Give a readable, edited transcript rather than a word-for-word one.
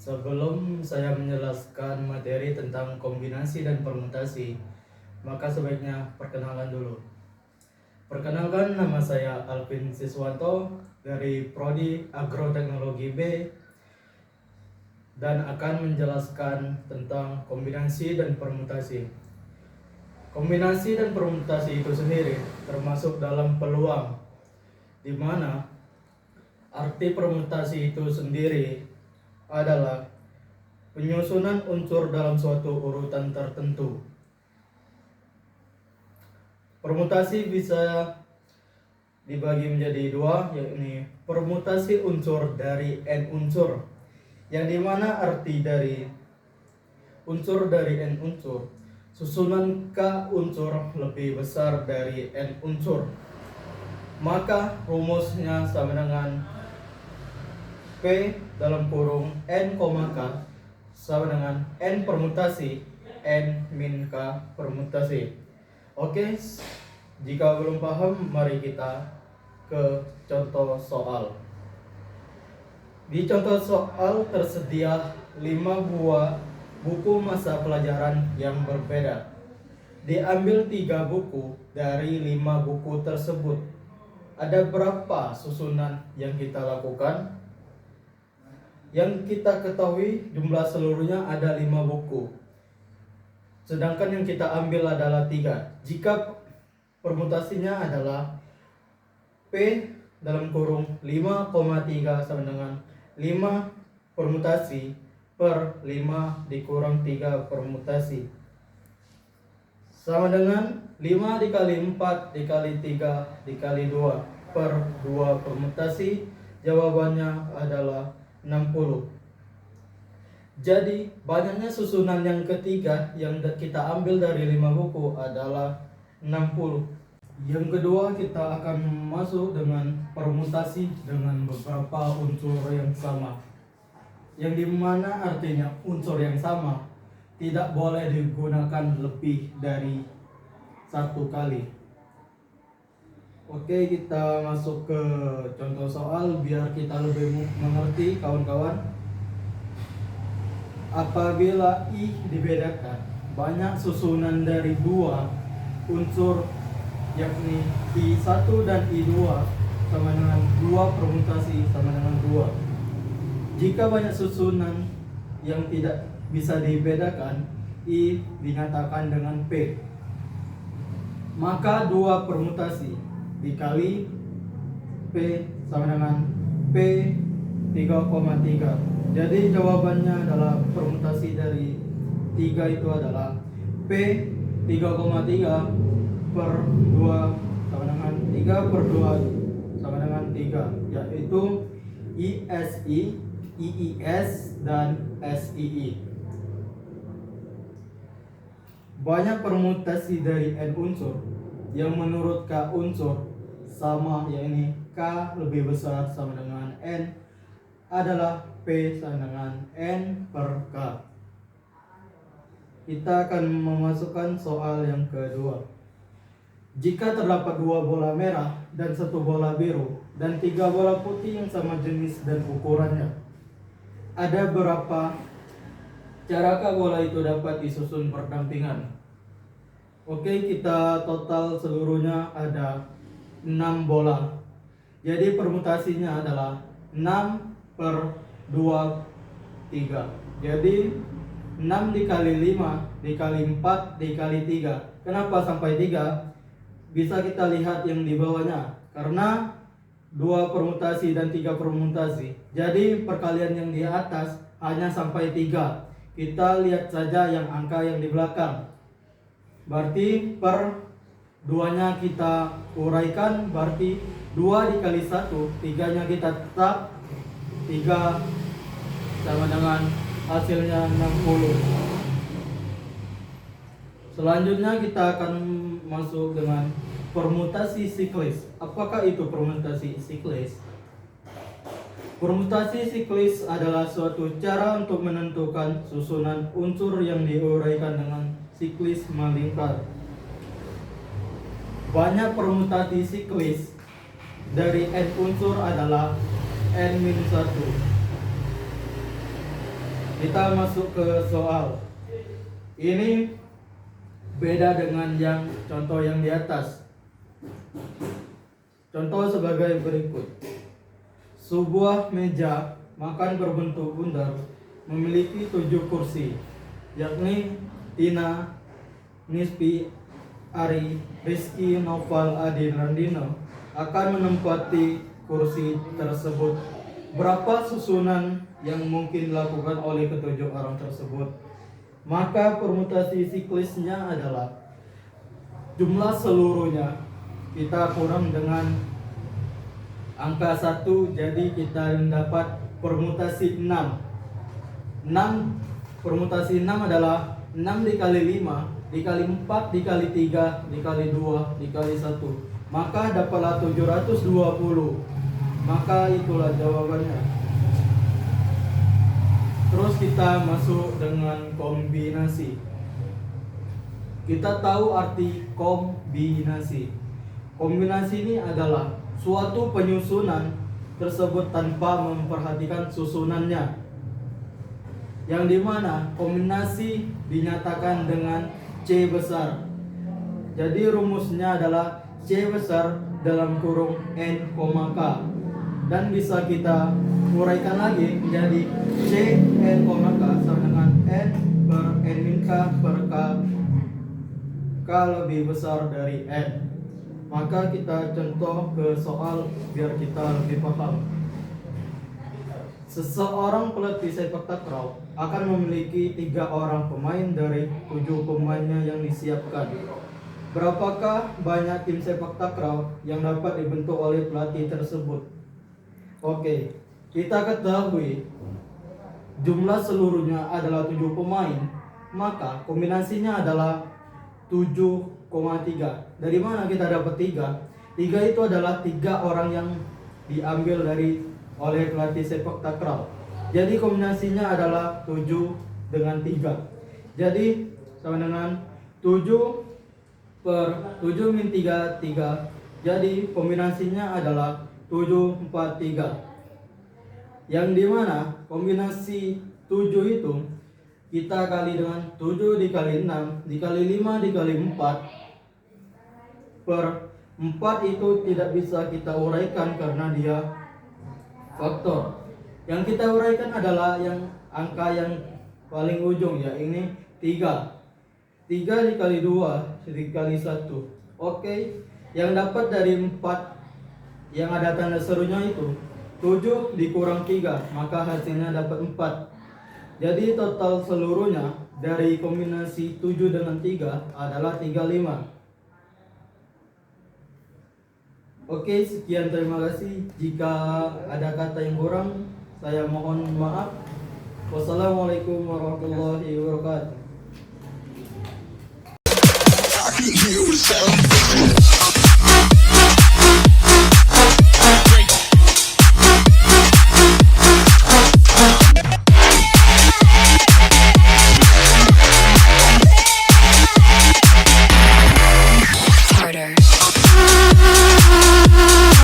Sebelum saya menjelaskan materi tentang kombinasi dan permutasi, maka sebaiknya perkenalan dulu. Perkenalkan, nama saya Alvin Siswanto dari Prodi Agroteknologi B dan akan menjelaskan tentang kombinasi dan permutasi. Kombinasi dan permutasi itu sendiri termasuk dalam peluang, di mana arti permutasi itu sendiri adalah penyusunan unsur dalam suatu urutan tertentu. Permutasi bisa dibagi menjadi dua, yakni permutasi unsur dari n unsur, yang dimana arti dari unsur dari n unsur, susunan k unsur lebih besar dari n unsur, maka rumusnya sama dengan P dalam kurung N, K sama dengan N permutasi N min K permutasi. Oke, jika belum paham, mari kita ke contoh soal. Di contoh soal tersedia 5 buah buku masa pelajaran yang berbeda. Diambil 3 buku dari 5 buku tersebut. Ada berapa susunan yang kita lakukan? Yang kita ketahui jumlah seluruhnya ada 5 buku, sedangkan yang kita ambil adalah 3. Jika permutasinya adalah P dalam kurung 5,3 sama dengan 5 permutasi per 5 dikurang 3 permutasi sama dengan 5 dikali 4 dikali 3 dikali 2 per 2 permutasi. Jawabannya adalah 60. Jadi banyaknya susunan yang ketiga yang kita ambil dari 5 buku adalah 60. Yang kedua, kita akan masuk dengan permutasi dengan beberapa unsur yang sama, yang dimana artinya unsur yang sama tidak boleh digunakan lebih dari 1 kali. Oke, kita masuk ke contoh soal biar kita lebih mengerti, kawan-kawan. Apabila I dibedakan, banyak susunan dari 2 unsur, yakni I1 dan I2 sama dengan 2 permutasi sama dengan 2. Jika banyak susunan yang tidak bisa dibedakan, I dinyatakan dengan P. Maka 2 permutasi dikali P sama dengan P 3,3. Jadi jawabannya adalah permutasi dari 3 itu adalah P 3,3 per 2 sama dengan 3 per 2 sama dengan 3, yaitu ISI, IIS, dan SII. Banyak permutasi dari N unsur yang menurut K unsur sama, yakni K lebih besar sama dengan N, adalah P sama dengan N per K. Kita akan memasukkan soal yang kedua. Jika terdapat 2 bola merah dan 1 bola biru dan 3 bola putih yang sama jenis dan ukurannya, ada berapa carakah bola itu dapat disusun berdampingan? Oke, kita total seluruhnya ada 6 bola. Jadi permutasinya adalah 6 per 2, 3. Jadi 6 dikali 5 dikali 4 dikali 3. Kenapa sampai 3? Bisa kita lihat yang di bawahnya, karena 2 permutasi dan 3 permutasi. Jadi perkalian yang di atas hanya sampai 3. Kita lihat saja yang angka yang di belakang. Berarti per 2-nya kita uraikan, berarti 2 dikali 1, 3-nya kita tetap 3 sama dengan hasilnya 60. Selanjutnya kita akan masuk dengan permutasi siklis. Apakah itu permutasi siklis? Permutasi siklis adalah suatu cara untuk menentukan susunan unsur yang diuraikan dengan siklis melingkar. Banyak permutasi siklis dari N unsur adalah N-1. Kita masuk ke soal. Ini beda dengan yang contoh yang di atas. Contoh sebagai berikut. Sebuah meja makan berbentuk bundar memiliki 7 kursi, yakni Tina, Nispi, Ari, Rizky, Noval, Adi, Randino akan menempati kursi tersebut. Berapa susunan yang mungkin dilakukan oleh ketujuh orang tersebut? Maka permutasi siklisnya adalah jumlah seluruhnya kita kurang dengan angka 1, jadi kita mendapat permutasi 6. Permutasi 6 adalah 6 dikali 5 dikali 4 dikali 3 dikali 2 dikali 1, maka dapatlah 720. Maka itulah jawabannya. Terus kita masuk dengan kombinasi. Kita tahu arti kombinasi. Kombinasi ini adalah suatu penyusunan tersebut tanpa memperhatikan susunannya, yang dimana kombinasi dinyatakan dengan C besar. Jadi rumusnya adalah C besar dalam kurung N, K, dan bisa kita uraikan lagi menjadi C N, K sama dengan N per N min K per K lebih besar dari N. Maka kita contoh ke soal biar kita lebih paham. Seseorang pelatih sepak takraw akan memiliki 3 orang pemain dari 7 pemainnya yang disiapkan. Berapakah banyak tim sepak takraw yang dapat dibentuk oleh pelatih tersebut? Oke, kita ketahui jumlah seluruhnya adalah 7 pemain, maka kombinasinya adalah 7,3. Dari mana kita dapat 3? 3 itu adalah 3 orang yang diambil oleh pelatih sepak takraw. Jadi kombinasinya adalah 7 dengan 3. Jadi sama dengan 7 per 7 min 3, 3. Jadi kombinasinya adalah 7, 4, 3. Yang dimana kombinasi 7 itu kita kali dengan 7 dikali 6 dikali 5 dikali 4 per 4 itu tidak bisa kita uraikan karena dia faktor. Yang kita uraikan adalah yang angka yang paling ujung, ya ini 3. 3 dikali 2 dikali 1. Oke, yang dapat dari 4 yang ada tanda serunya itu 7 dikurang 3, maka hasilnya dapat 4. Jadi total seluruhnya dari kombinasi 7 dengan 3 adalah 35. Oke, sekian, terima kasih. Jika ada kata yang kurang, saya mohon maaf. Wassalamualaikum warahmatullahi wabarakatuh.